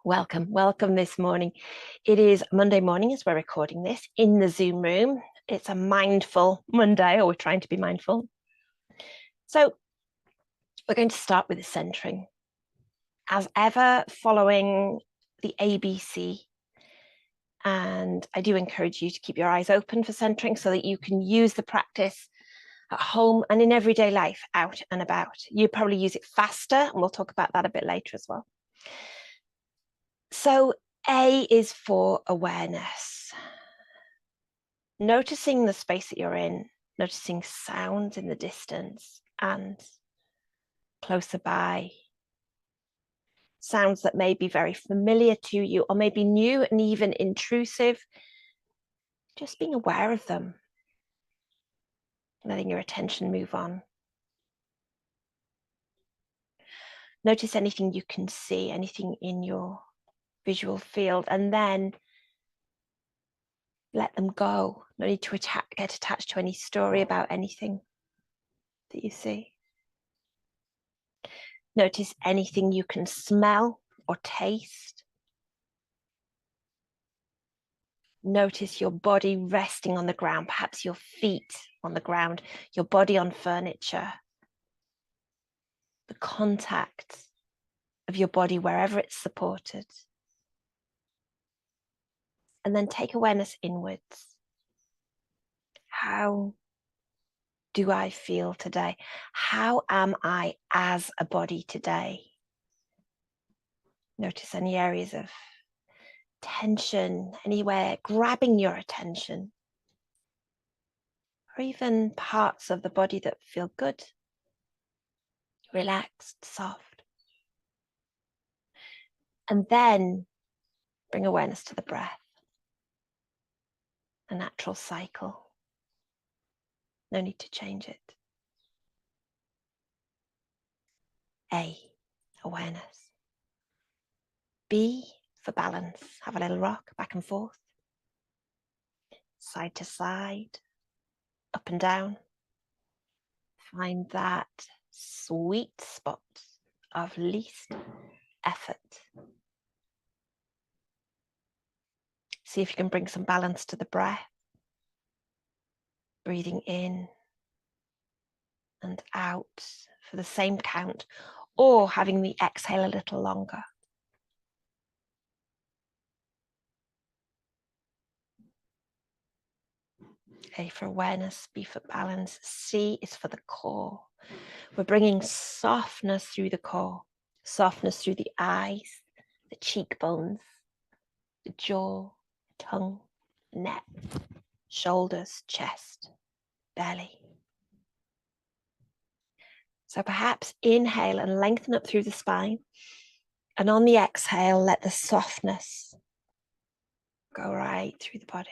Welcome this morning. It is Monday morning as we're recording this in the Zoom room. It's a mindful Monday, or we're trying to be mindful. So we're going to start with the centering. As ever, following the ABC. And I do encourage you to keep your eyes open for centering so that you can use the practice at home and in everyday life, out and about. You probably use it faster, and we'll talk about that a bit later as well. So A is for awareness. Noticing the space that you're in, noticing sounds in the distance and closer by. Sounds that may be very familiar to you or maybe new and even intrusive. Just being aware of them. Letting your attention move on. Notice anything you can see, anything in your visual field, and then let them go. No need to get attached to any story about anything that you see. Notice anything you can smell or taste. Notice your body resting on the ground, perhaps your feet on the ground, your body on furniture. The contact of your body wherever it's supported. And then take awareness inwards. How do I feel today? How am I as a body today? Notice any areas of tension, anywhere grabbing your attention, or even parts of the body that feel good, relaxed, soft. And then bring awareness to the breath, a natural cycle. No need to change it. A, awareness. B, for balance. Have a little rock back and forth, side to side, up and down. Find that sweet spot of least effort. See if you can bring some balance to the breath. Breathing in and out for the same count, or having the exhale a little longer. A for awareness, B for balance, C is for the core. We're bringing softness through the core, softness through the eyes, the cheekbones, the jaw, tongue, neck, shoulders, chest, belly. So perhaps inhale and lengthen up through the spine. And on the exhale, let the softness go right through the body.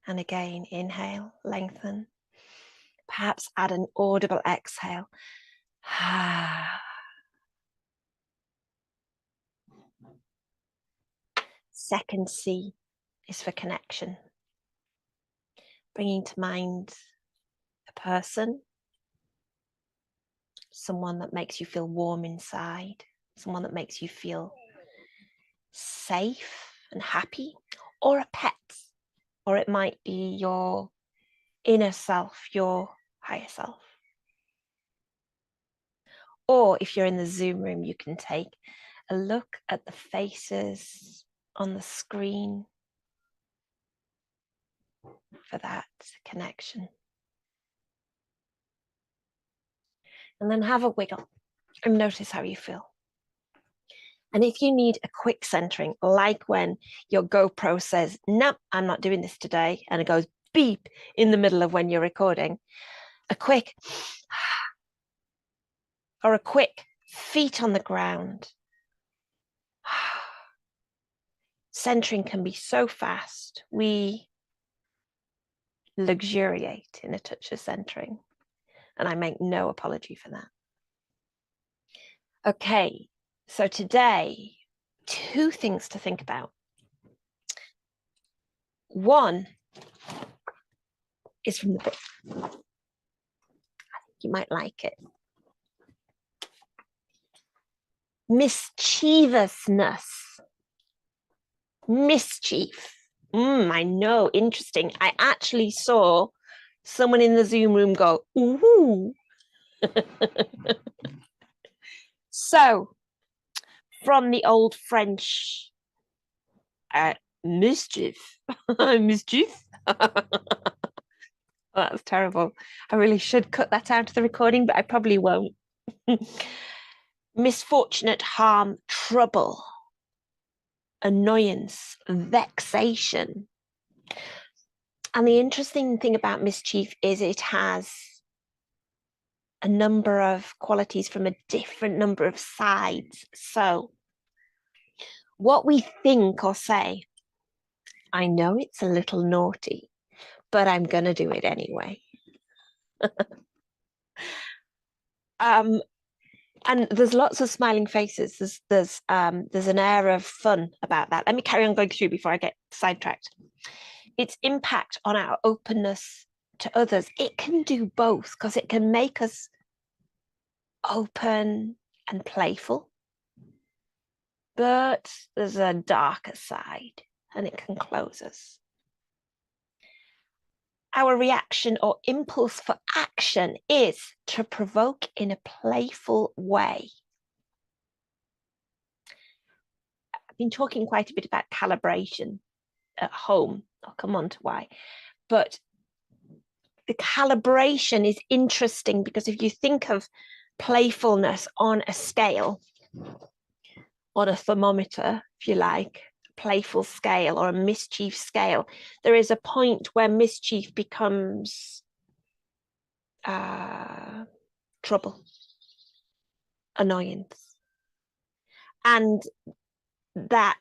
And again, inhale, lengthen. Perhaps add an audible exhale. Second C is for connection. Bringing to mind a person, someone that makes you feel warm inside, someone that makes you feel safe and happy, or a pet, or it might be your inner self, your higher self. Or if you're in the Zoom room, you can take a look at the faces on the screen for that connection. And then have a wiggle and notice how you feel. And if you need a quick centering, like when your GoPro says, nope, I'm not doing this today, and it goes beep in the middle of when you're recording, a quick, or a quick feet on the ground. Centering can be so fast. We luxuriate in a touch of centering, and I make no apology for that. Okay, so today, 2 things to think about. One is from the book. I think you might like it. Mischievousness. Mischief. I know, interesting. I actually saw someone in the Zoom room go, ooh. So, from the old French, mischief. Mischief. Oh, that's terrible. I really should cut that out of the recording, but I probably won't. Misfortunate, harm, trouble, annoyance, vexation. And the interesting thing about mischief is it has a number of qualities from a different number of sides. So what we think or say, I know it's a little naughty, but I'm going to do it anyway. And there's lots of smiling faces. There's an air of fun about that. Let me carry on going through before I get sidetracked. Its impact on our openness to others. It can do both because it can make us open and playful, but there's a darker side and it can close us. Our reaction or impulse for action is to provoke in a playful way. I've been talking quite a bit about calibration at home. I'll come on to why. But the calibration is interesting because if you think of playfulness on a scale, on a thermometer, if you like, playful scale or a mischief scale, there is a point where mischief becomes trouble, annoyance. And that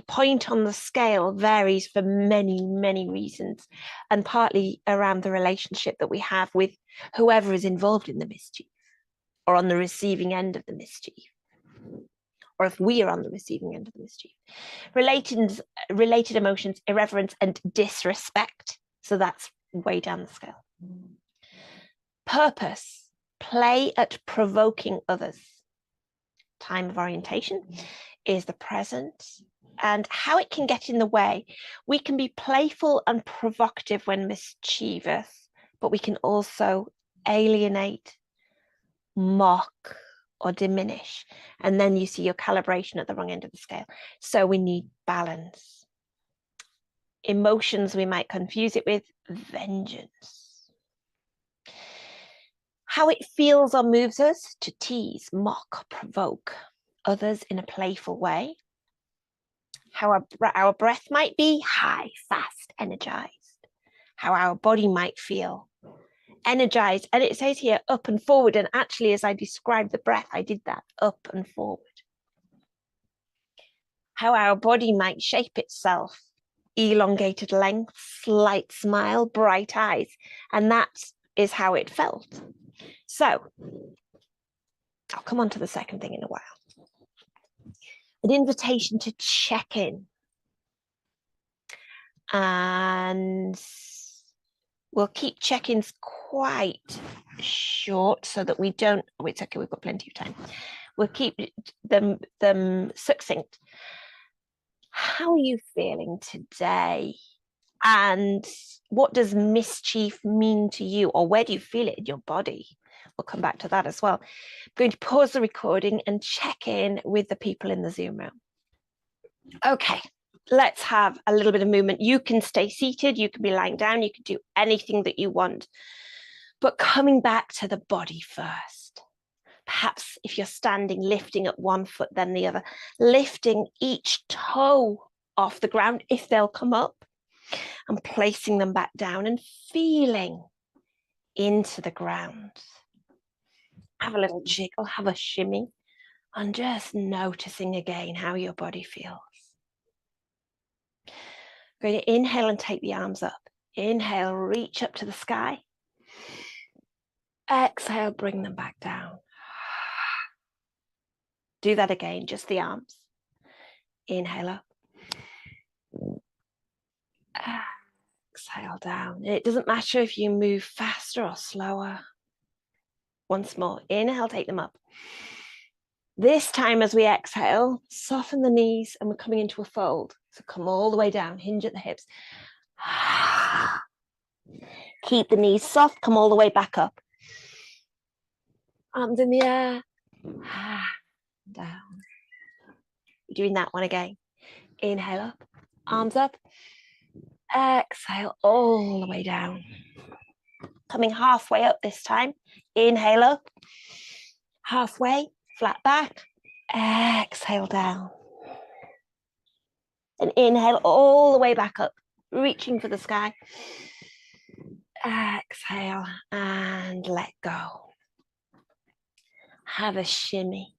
point on the scale varies for many, many reasons, and partly around the relationship that we have with whoever is involved in the mischief or on the receiving end of the mischief, or if we are on the receiving end of the mischief. Related emotions, irreverence and disrespect. So that's way down the scale. Purpose, play at provoking others. Time of orientation is the present and how it can get in the way. We can be playful and provocative when mischievous, but we can also alienate, mock, or diminish. And then you see your calibration at the wrong end of the scale. So we need balance. Emotions, we might confuse it with vengeance. How it feels or moves us to tease, mock, provoke others in a playful way. How our breath might be high, fast, energized. How our body might feel energized. And it says here up and forward. And actually, as I described the breath, I did that up and forward. How our body might shape itself. Elongated length, slight smile, bright eyes. And that is how it felt. So I'll come on to the second thing in a while. An invitation to check in. And we'll keep check-ins quite short so that we don't, oh, it's okay, we've got plenty of time. We'll keep them succinct. How are you feeling today? And what does mischief mean to you? Or where do you feel it in your body? We'll come back to that as well. I'm going to pause the recording and check in with the people in the Zoom room. Okay, let's have a little bit of movement. You can stay seated, you can be lying down, you can do anything that you want. But coming back to the body first. Perhaps if you're standing, lifting at one foot, then the other, lifting each toe off the ground if they'll come up and placing them back down and feeling into the ground. Have a little jiggle, have a shimmy, and just noticing again how your body feels. Going to inhale and take the arms up. Inhale, reach up to the sky. Exhale, bring them back down. Do that again, just the arms. Inhale up. Exhale down. It doesn't matter if you move faster or slower. Once more, inhale, take them up. This time as we exhale, soften the knees and we're coming into a fold. So come all the way down, hinge at the hips. Keep the knees soft, come all the way back up. Arms in the air, down. We're doing that one again. Inhale up, arms up. Exhale all the way down. Coming halfway up this time. Inhale up, halfway, flat back. Exhale down. And inhale all the way back up, reaching for the sky. Exhale and let go. Have a shimmy,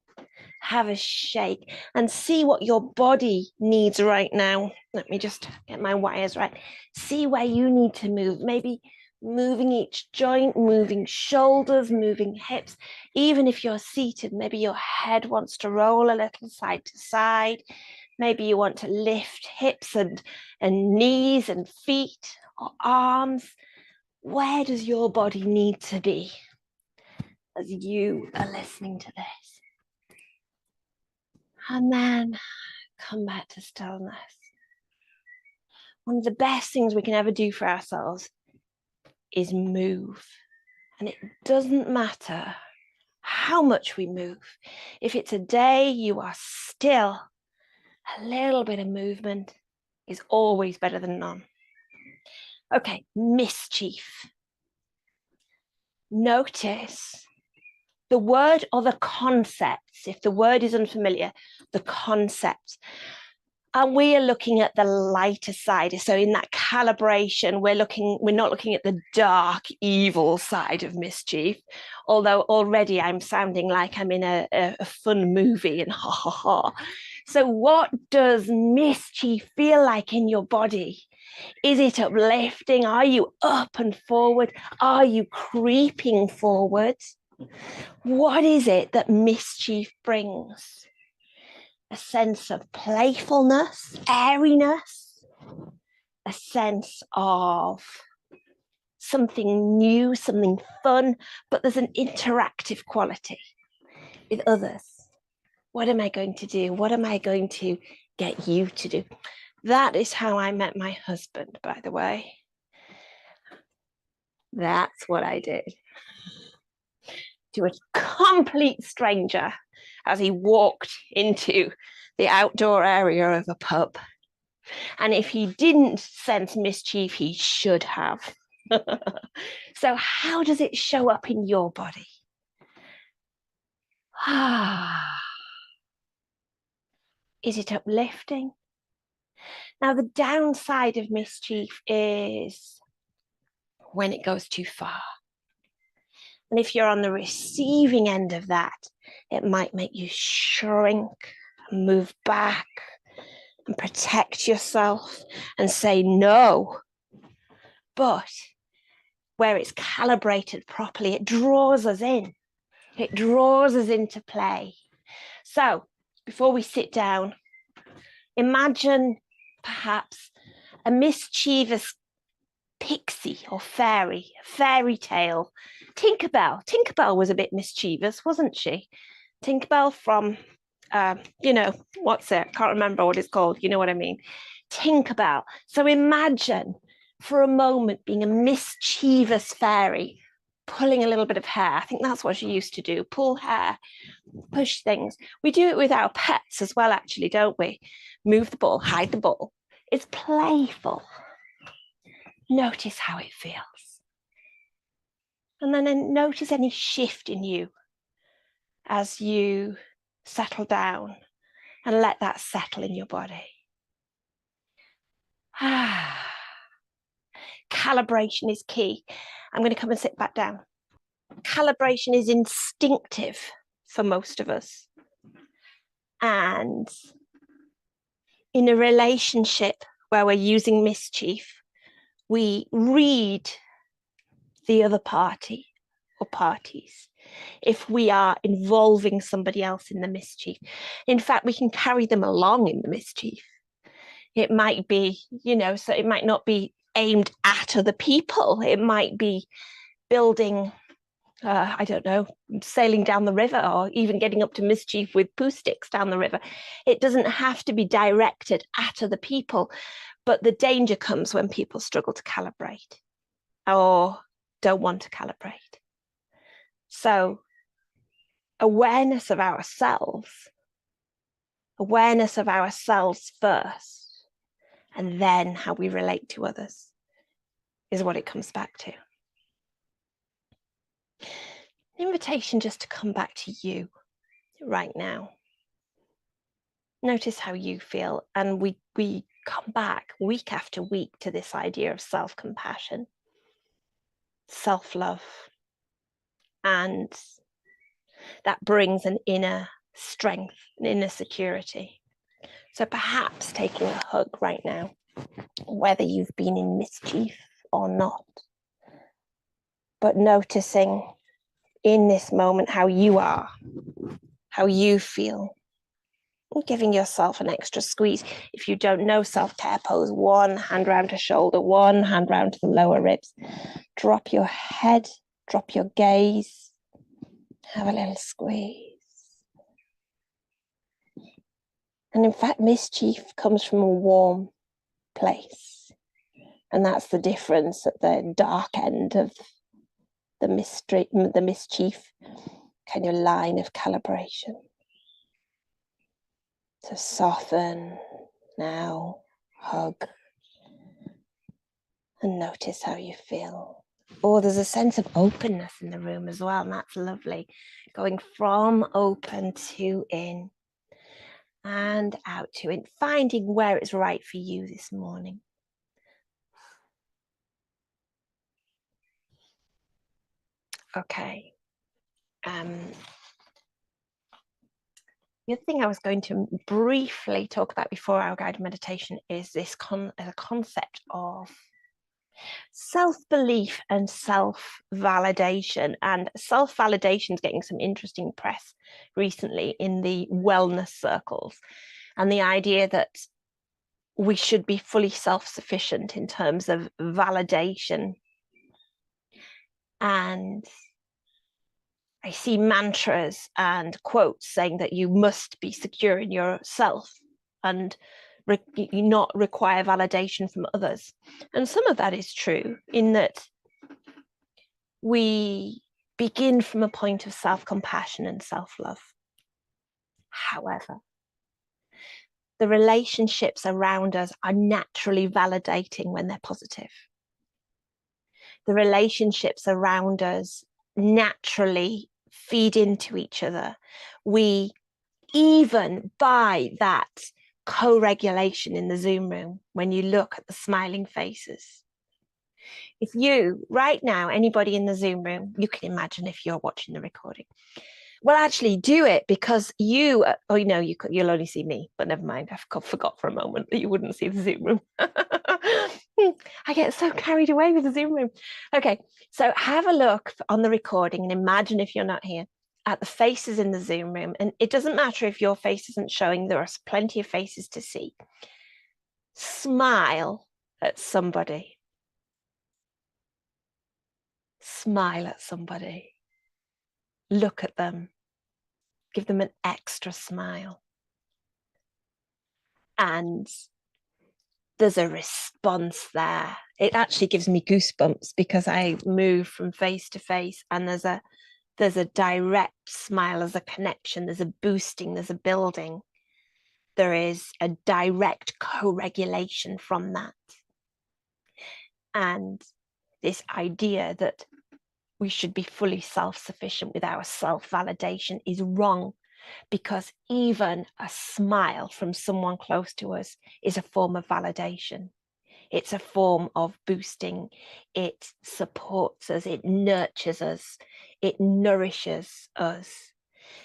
have a shake, and see what your body needs right now. Let me just get my wires right. See where you need to move. Maybe moving each joint, moving shoulders, moving hips. Even if you're seated, maybe your head wants to roll a little side to side. Maybe you want to lift hips and knees and feet or arms. Where does your body need to be as you are listening to this? And then come back to stillness. One of the best things we can ever do for ourselves is move. And it doesn't matter how much we move. If it's a day you are still, a little bit of movement is always better than none. Okay, mischief. Notice the word or the concepts. If the word is unfamiliar, the concepts. And we are looking at the lighter side. So in that calibration, we're not looking at the dark, evil side of mischief, although already I'm sounding like I'm in a fun movie and ha ha ha. So what does mischief feel like in your body? Is it uplifting? Are you up and forward? Are you creeping forward? What is it that mischief brings? A sense of playfulness, airiness, a sense of something new, something fun, but there's an interactive quality with others. What am I going to do? What am I going to get you to do? That is how I met my husband, by the way. That's what I did. To a complete stranger as he walked into the outdoor area of a pub. And if he didn't sense mischief, he should have. So how does it show up in your body? Is it uplifting? Now, the downside of mischief is when it goes too far. And if you're on the receiving end of that, it might make you shrink, move back, and protect yourself and say no. But where it's calibrated properly, it draws us in. It draws us into play. So before we sit down, imagine perhaps a mischievous pixie or fairy tale. Tinkerbell. Tinkerbell was a bit mischievous, wasn't she? Tinkerbell from, what's it? Can't remember what it's called. You know what I mean? Tinkerbell. So imagine for a moment being a mischievous fairy, pulling a little bit of hair. I think that's what she used to do, pull hair, push things. We do it with our pets as well, actually, don't we? Move the ball, hide the ball. It's playful. Notice how it feels. And then notice any shift in you as you settle down and let that settle in your body. Calibration is key. I'm going to come and sit back down. Calibration is instinctive for most of us. And in a relationship where we're using mischief, we read the other party or parties if we are involving somebody else in the mischief. In fact, we can carry them along in the mischief. It might be, so it might not be aimed at other people. It might be building I don't know, sailing down the river or even getting up to Mischief with poo sticks down the river. It doesn't have to be directed at other people, but the danger comes when people struggle to calibrate or don't want to calibrate. So awareness of ourselves first, and then how we relate to others is what it comes back to. An invitation just to come back to you right now. Notice how you feel, and we come back week after week to this idea of self-compassion, self-love, and that brings an inner strength, an inner security. So perhaps taking a hug right now, whether you've been in mischief or not, but noticing in this moment how you are, how you feel, and giving yourself an extra squeeze. If you don't know self-care pose, one hand round to shoulder, one hand round to the lower ribs. Drop your head, drop your gaze, have a little squeeze. And in fact, mischief comes from a warm place. And that's the difference at the dark end of the mischief kind of line of calibration. So soften now, hug, and notice how you feel. Oh, there's a sense of openness in the room as well, and that's lovely. Going from open to in and out to in, finding where it's right for you this morning. Okay. The other thing I was going to briefly talk about before our guided meditation is this concept of self-belief and self-validation. And self-validation is getting some interesting press recently in the wellness circles, and the idea that we should be fully self-sufficient in terms of validation. And I see mantras and quotes saying that you must be secure in yourself and not require validation from others. And some of that is true in that we begin from a point of self-compassion and self-love. However, the relationships around us are naturally validating when they're positive. The relationships around us naturally feed into each other. We, even by that co-regulation in the Zoom room, when you look at the smiling faces, if you, right now, anybody in the Zoom room, you can imagine if you're watching the recording, well, actually do it, because you, oh, you know, you'll only see me, but never mind. I forgot for a moment that you wouldn't see the Zoom room. I get so carried away with the Zoom room. Okay, so have a look on the recording and imagine, if you're not here, at the faces in the Zoom room. And it doesn't matter if your face isn't showing, there are plenty of faces to see. Smile at somebody. Smile at somebody. Look at them. Give them an extra smile. And there's a response there. It actually gives me goosebumps because I move from face to face, and there's a direct smile, there's a connection, there's a boosting, there's a building. There is a direct co-regulation from that. And this idea that we should be fully self-sufficient with our self-validation is wrong, because even a smile from someone close to us is a form of validation. It's a form of boosting. It supports us, it nurtures us, it nourishes us.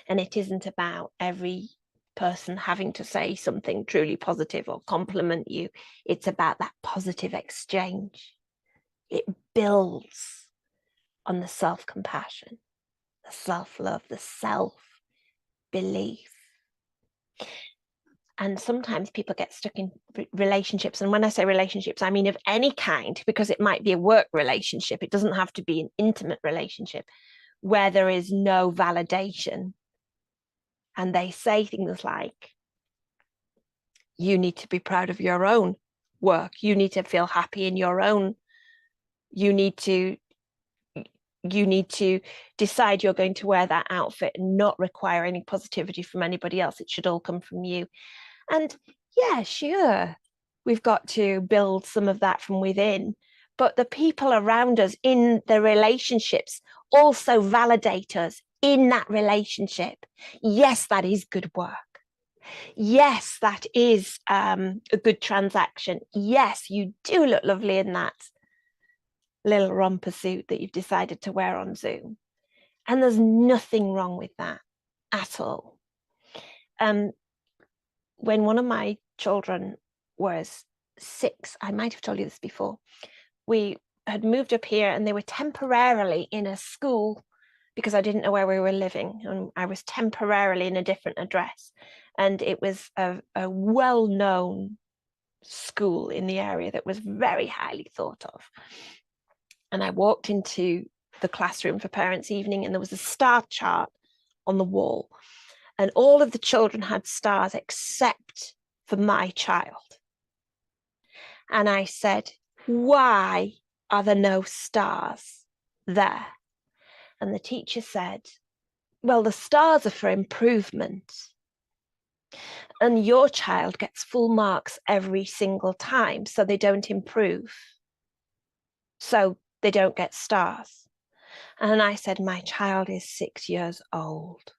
And it isn't about every person having to say something truly positive or compliment you. It's about that positive exchange. It builds on the self-compassion, the self-love, the self-belief. And sometimes people get stuck in relationships. And when I say relationships, I mean of any kind, because it might be a work relationship. It doesn't have to be an intimate relationship, where there is no validation. And they say things like, you need to be proud of your own work. You need to feel happy in your own. You need to decide you're going to wear that outfit and not require any positivity from anybody else. It should all come from you. And yeah, sure, we've got to build some of that from within, but the people around us in the relationships also validate us in that relationship. Yes, that is good work. Yes, that is a good transaction. Yes, you do look lovely in that little romper suit that you've decided to wear on Zoom. And there's nothing wrong with that at all. When one of my children was 6, I might have told you this before, we had moved up here and they were temporarily in a school because I didn't know where we were living, and I was temporarily in a different address. And it was a well-known school in the area that was very highly thought of. And I walked into the classroom for parents' evening and there was a star chart on the wall. And all of the children had stars except for my child. And I said, why are there no stars there? And the teacher said, well, the stars are for improvement. And your child gets full marks every single time, so they don't improve. So they don't get stars. And I said, my child is 6 years old.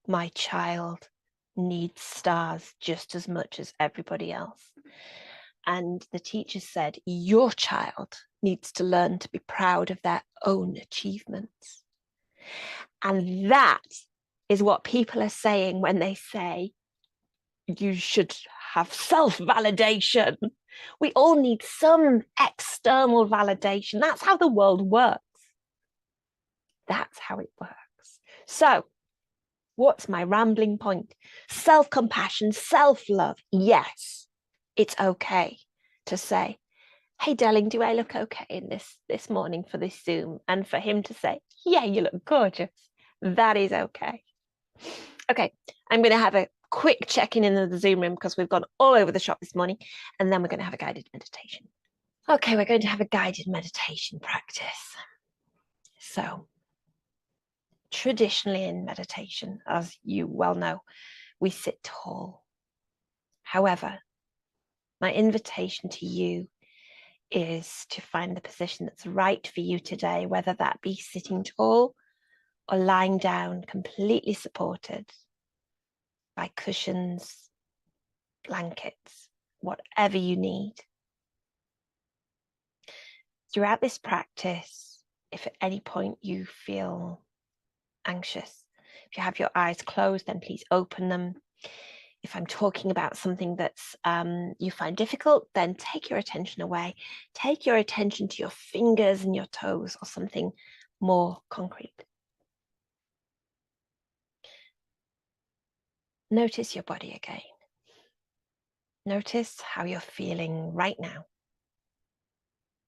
My child needs stars just as much as everybody else. And the teacher said, your child needs to learn to be proud of their own achievements. And that is what people are saying when they say, you should have self-validation. We all need some external validation. That's how the world works. That's how it works. So, what's my rambling point? Self-compassion, self-love. Yes, it's okay to say, hey, darling, do I look okay in this morning for this Zoom? And for him to say, yeah, you look gorgeous. That is okay. Okay, I'm going to have a quick check-in in the Zoom room because we've gone all over the shop this morning, and then we're going to have a guided meditation. Okay, we're going to have a guided meditation practice. So, traditionally in meditation, as you well know, we sit tall. However, my invitation to you is to find the position that's right for you today, whether that be sitting tall or lying down, completely supported by cushions, blankets, whatever you need. Throughout this practice, if at any point you feel anxious, if you have your eyes closed, then please open them. If I'm talking about something that's you find difficult, then take your attention away. Take your attention to your fingers and your toes or something more concrete. Notice your body again. Notice how you're feeling right now.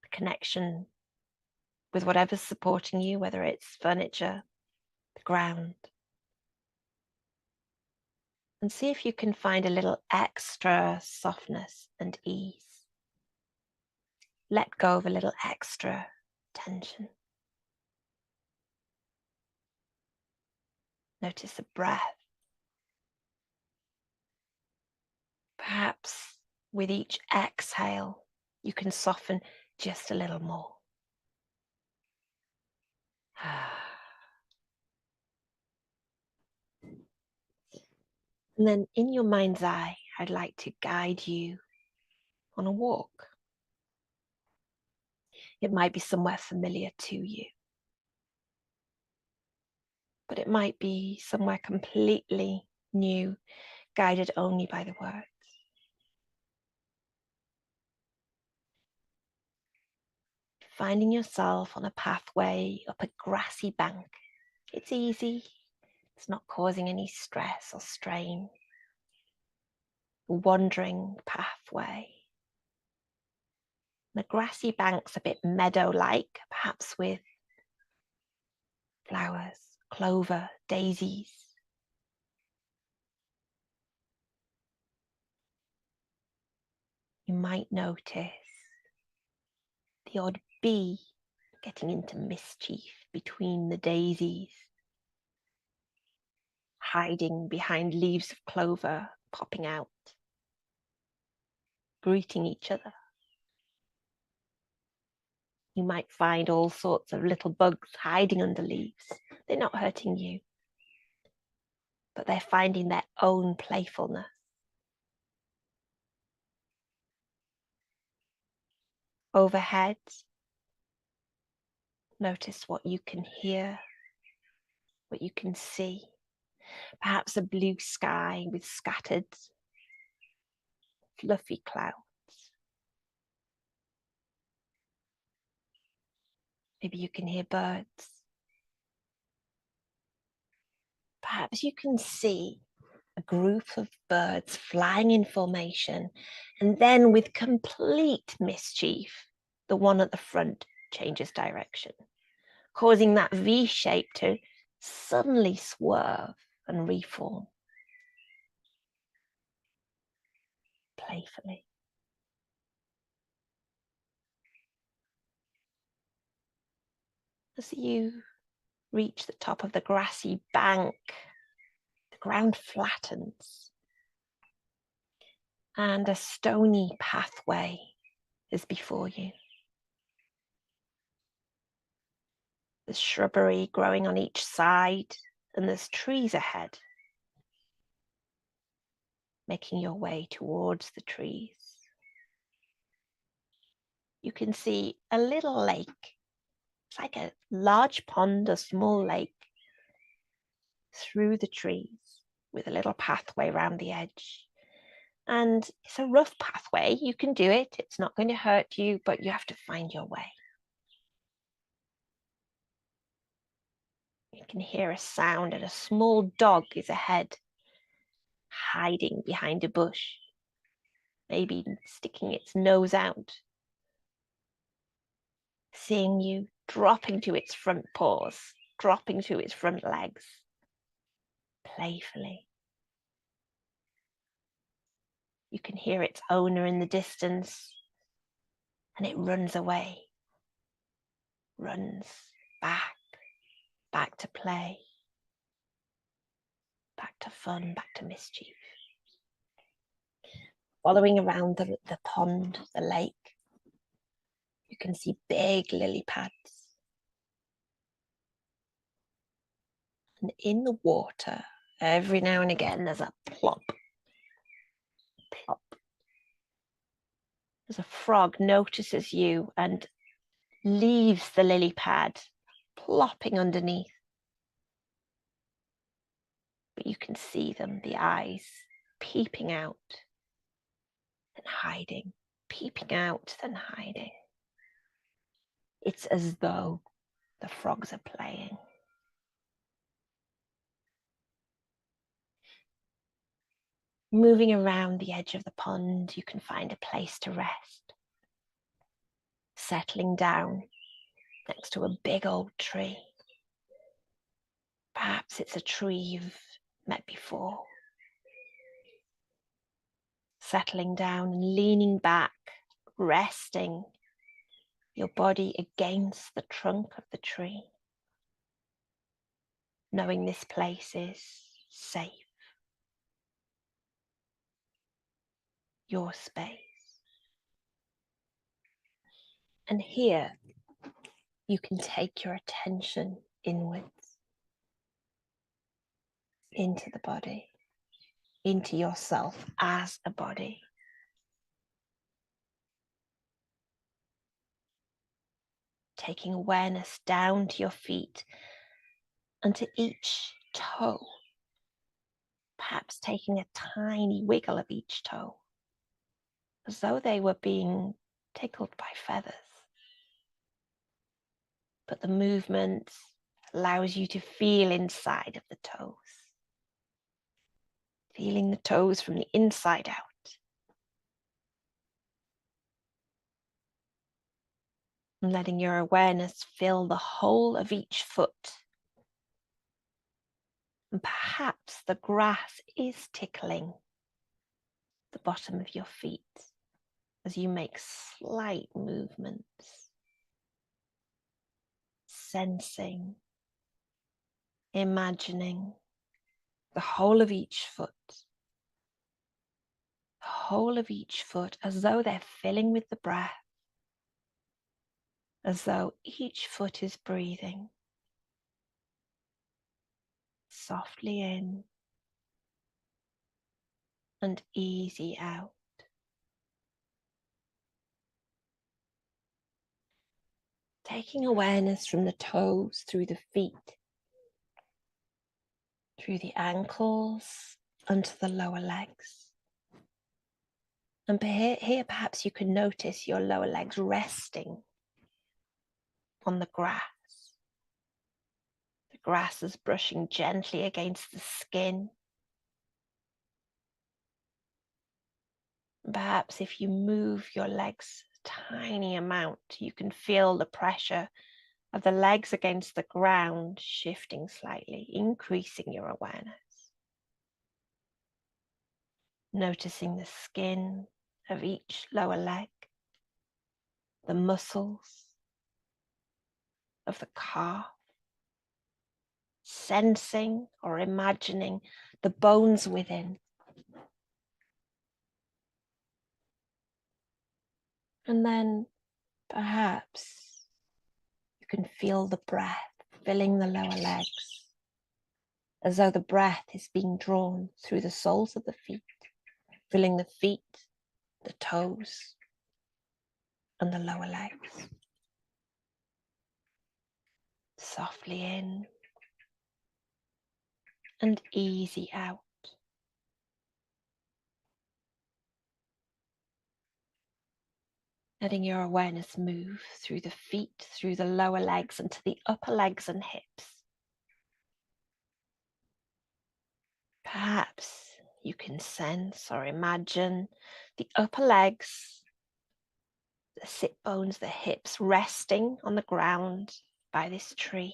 The connection with whatever's supporting you, whether it's furniture, the ground. And see if you can find a little extra softness and ease. Let go of a little extra tension. Notice the breath. Perhaps with each exhale, you can soften just a little more. And then in your mind's eye, I'd like to guide you on a walk. It might be somewhere familiar to you, but it might be somewhere completely new, guided only by the words. Finding yourself on a pathway up a grassy bank. It's easy. It's not causing any stress or strain. A wandering pathway. The grassy bank's a bit meadow-like, perhaps with flowers, clover, daisies. You might notice the odd bee getting into mischief between the daisies, hiding behind leaves of clover, popping out, greeting each other. You might find all sorts of little bugs hiding under leaves. They're not hurting you, but they're finding their own playfulness. Overhead, notice what you can hear, what you can see. Perhaps a blue sky with scattered fluffy clouds. Maybe you can hear birds. Perhaps you can see a group of birds flying in formation, and then with complete mischief, the one at the front changes direction, causing that V shape to suddenly swerve and reform playfully. As you reach the top of the grassy bank, the ground flattens and a stony pathway is before you. There's shrubbery growing on each side and there's trees ahead. Making your way towards the trees, you can see a little lake. It's like a large pond, a small lake, through the trees with a little pathway around the edge. And it's a rough pathway. You can do it. It's not going to hurt you, but you have to find your way. You can hear a sound and a small dog is ahead, hiding behind a bush, maybe sticking its nose out, seeing you dropping to its front paws, dropping to its front legs, playfully. You can hear its owner in the distance, and it runs away, runs back to play, back to fun, back to mischief. Following around the pond, the lake, you can see big lily pads. And in the water, every now and again, there's a plop, plop. As a frog notices you and leaves the lily pad, plopping underneath. But you can see them, the eyes peeping out and hiding, peeping out then hiding. It's as though the frogs are playing. Moving around the edge of the pond, you can find a place to rest. Settling down next to a big old tree. Perhaps it's a tree you've met before. Settling down and leaning back, resting your body against the trunk of the tree. Knowing this place is safe. Your space. And here you can take your attention inwards, into the body, into yourself as a body. Taking awareness down to your feet and to each toe. Perhaps taking a tiny wiggle of each toe, as though they were being tickled by feathers. But the movement allows you to feel inside of the toes. Feeling the toes from the inside out. And letting your awareness fill the whole of each foot And perhaps the grass is tickling the bottom of your feet as you make slight movements, sensing, imagining the whole of each foot, as though they're filling with the breath, as though each foot is breathing softly in and easy out. Taking awareness from the toes through the feet, through the ankles, onto the lower legs. And here perhaps you can notice your lower legs resting on the grass. The grass is brushing gently against the skin. And perhaps if you move your legs a tiny amount, you can feel the pressure of the legs against the ground shifting slightly, increasing your awareness. Noticing the skin of each lower leg, the muscles of the calf, sensing or imagining the bones within. And then perhaps you can feel the breath filling the lower legs, as though the breath is being drawn through the soles of the feet, filling the feet, the toes, and the lower legs. Softly in and easy out. Letting your awareness move through the feet, through the lower legs, and to the upper legs and hips. Perhaps you can sense or imagine the upper legs, the sit bones, the hips resting on the ground by this tree.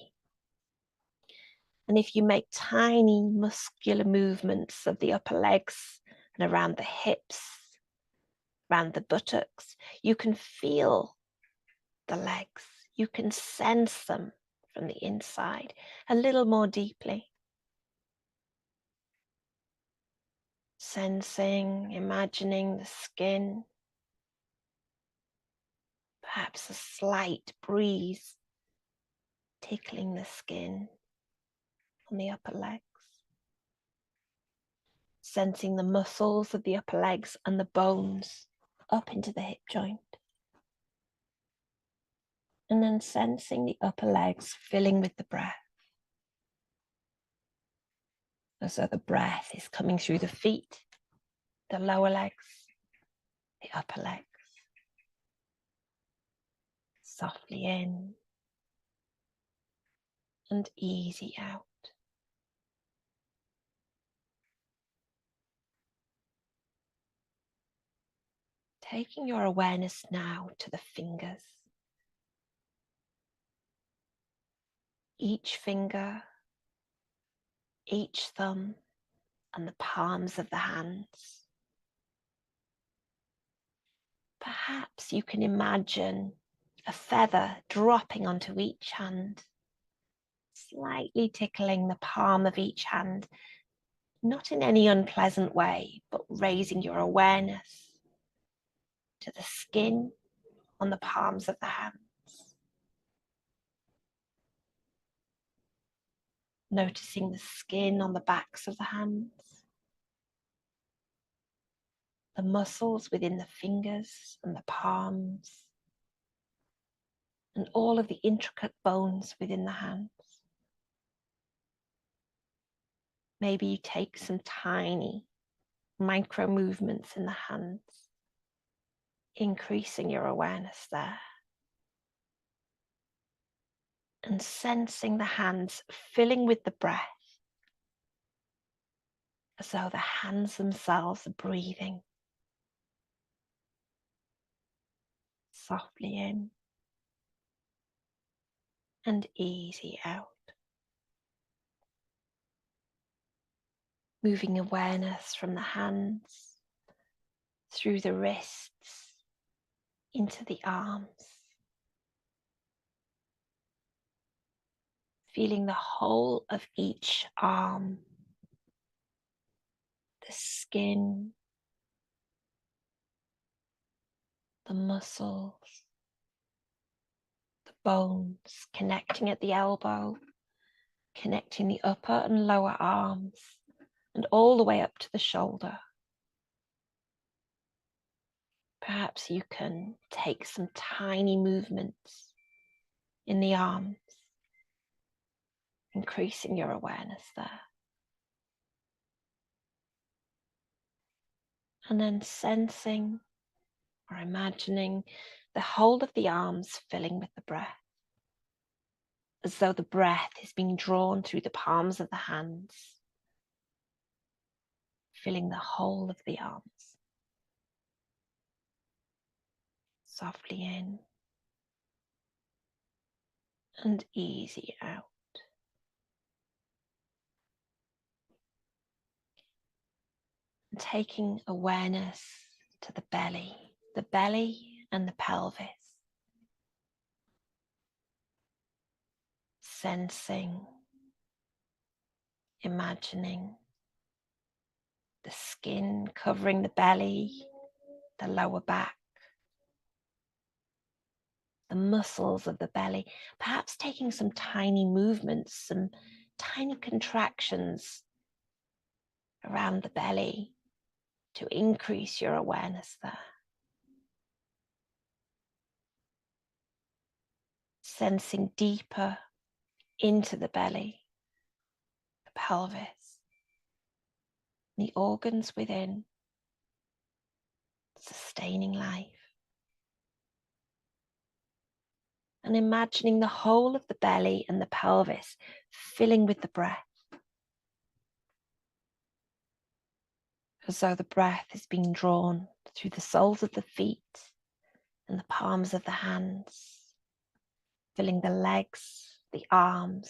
And if you make tiny muscular movements of the upper legs and around the hips, around the buttocks, you can feel the legs. You can sense them from the inside a little more deeply. Sensing, imagining the skin, perhaps a slight breeze tickling the skin on the upper legs. Sensing the muscles of the upper legs and the bones up into the hip joint. And then sensing the upper legs filling with the breath, as though the breath is coming through the feet, the lower legs, the upper legs. Softly in and easy out. Taking your awareness now to the fingers. Each finger, each thumb, and the palms of the hands. Perhaps you can imagine a feather dropping onto each hand, slightly tickling the palm of each hand, not in any unpleasant way, but raising your awareness to the skin on the palms of the hands. Noticing the skin on the backs of the hands, the muscles within the fingers and the palms, and all of the intricate bones within the hands. Maybe you take some tiny micro movements in the hands, increasing your awareness there. And sensing the hands filling with the breath, as though the hands themselves are breathing softly in and easy out. moving awareness from the hands, through the wrists, into the arms. Feeling the whole of each arm, the skin, the muscles, the bones, connecting at the elbow, connecting the upper and lower arms, and all the way up to the shoulder. Perhaps you can take some tiny movements in the arms, increasing your awareness there. And then sensing or imagining the whole of the arms filling with the breath, as though the breath is being drawn through the palms of the hands, filling the whole of the arms. Softly in and easy out. And taking awareness to the belly and the pelvis. Sensing, imagining the skin covering the belly, the lower back, the muscles of the belly, perhaps taking some tiny movements, some tiny contractions around the belly to increase your awareness there. Sensing deeper into the belly, the pelvis, the organs within, sustaining life. And imagining the whole of the belly and the pelvis filling with the breath, as though the breath is being drawn through the soles of the feet and the palms of the hands, filling the legs, the arms,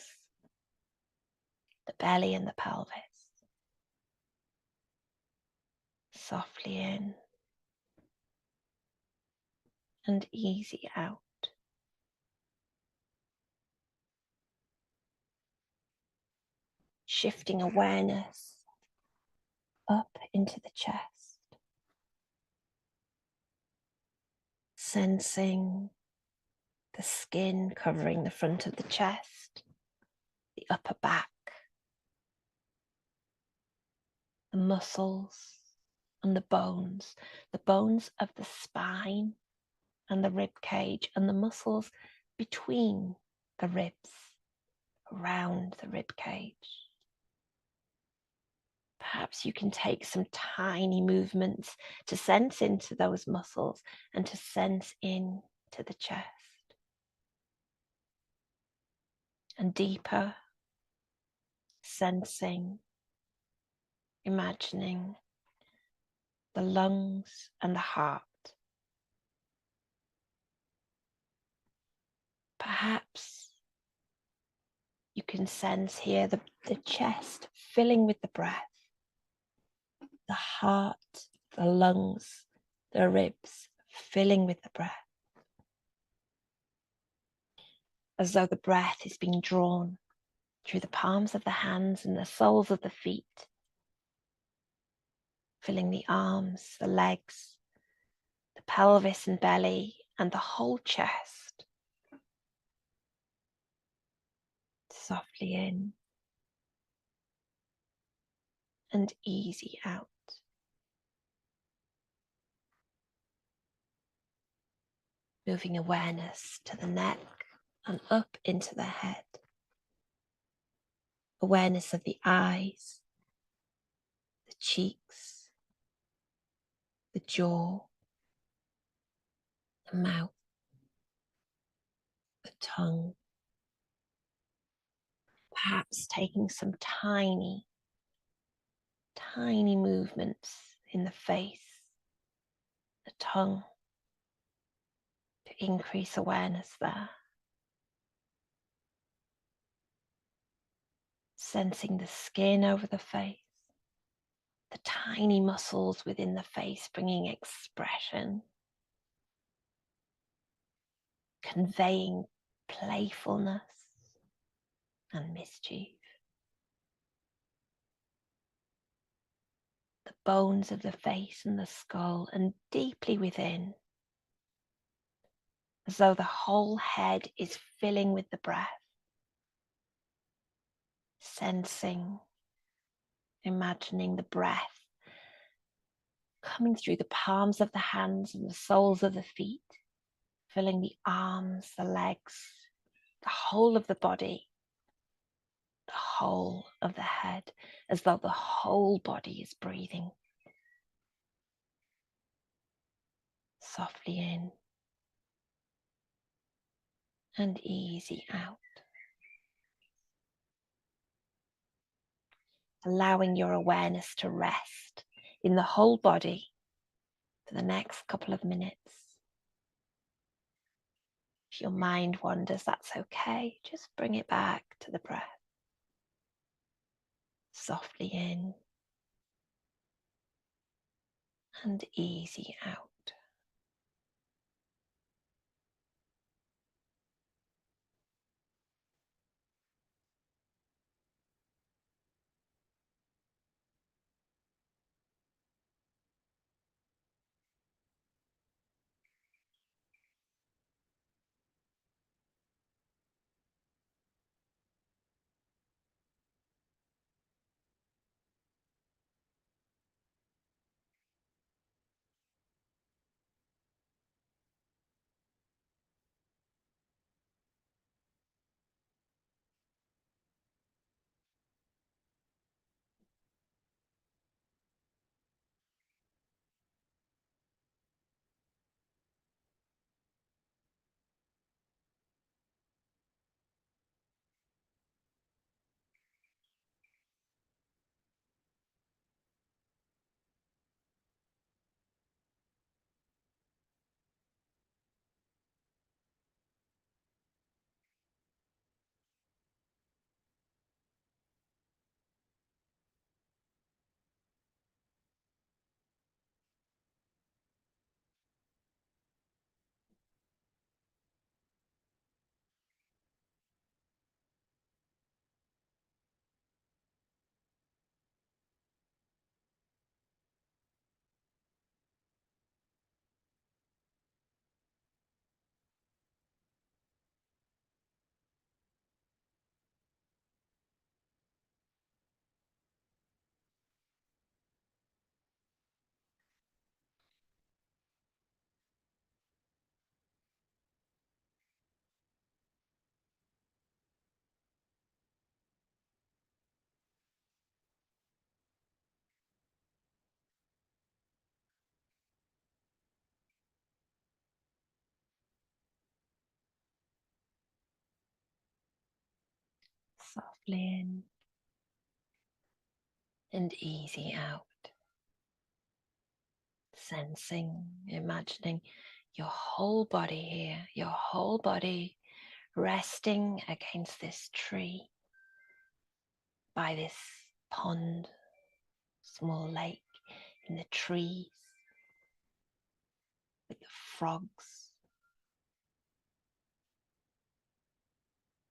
the belly and the pelvis. Softly in and easy out. Shifting awareness up into the chest. Sensing the skin covering the front of the chest, the upper back, the muscles and the bones of the spine and the rib cage, and the muscles between the ribs, around the rib cage. Perhaps you can take some tiny movements to sense into those muscles and to sense into the chest. And deeper, sensing, imagining the lungs and the heart. Perhaps you can sense here the chest filling with the breath, the heart, the lungs, the ribs filling with the breath, as though the breath is being drawn through the palms of the hands and the soles of the feet, filling the arms, the legs, the pelvis and belly, and the whole chest. Softly in and easy out. Moving awareness to the neck and up into the head. Awareness of the eyes, the cheeks, the jaw, the mouth, the tongue. Perhaps taking some tiny movements in the face, the tongue, to increase awareness there. Sensing the skin over the face, the tiny muscles within the face bringing expression, conveying playfulness and mischief. The bones of the face and the skull, and deeply within, as though the whole head is filling with the breath, sensing, imagining the breath coming through the palms of the hands and the soles of the feet, filling the arms, the legs, the whole of the body, the whole of the head, as though the whole body is breathing. Softly in and easy out. Allowing your awareness to rest in the whole body for the next couple of minutes. If your mind wanders, that's okay. Just bring it back to the breath. Softly in and easy out. Softly in and easy out. Sensing, imagining your whole body here, your whole body resting against this tree, by this pond, small lake, in the trees, with the frogs.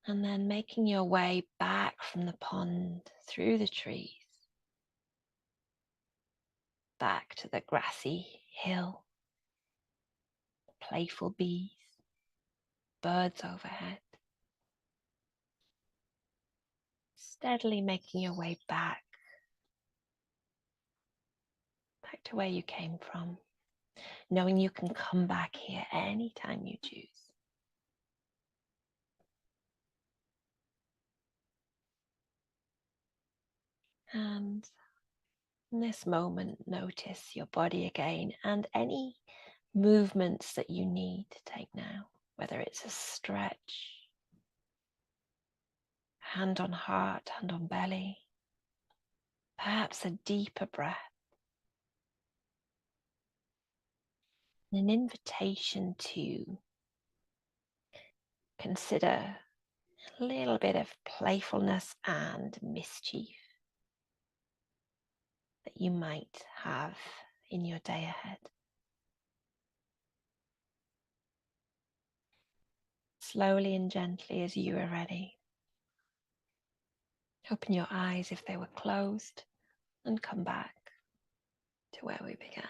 And then making your way back from the pond, through the trees, back to the grassy hill, playful bees, birds overhead. Steadily making your way back to where you came from, knowing you can come back here anytime you choose. And in this moment, notice your body again and any movements that you need to take now, whether it's a stretch, hand on heart, hand on belly, perhaps a deeper breath, an invitation to consider a little bit of playfulness and mischief that you might have in your day ahead. Slowly and gently as you are ready, open your eyes if they were closed and come back to where we began.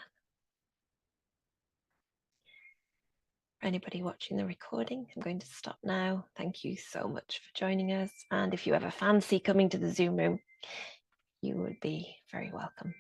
For anybody watching the recording, I'm going to stop now. Thank you so much for joining us. And if you ever fancy coming to the Zoom room, you would be very welcome.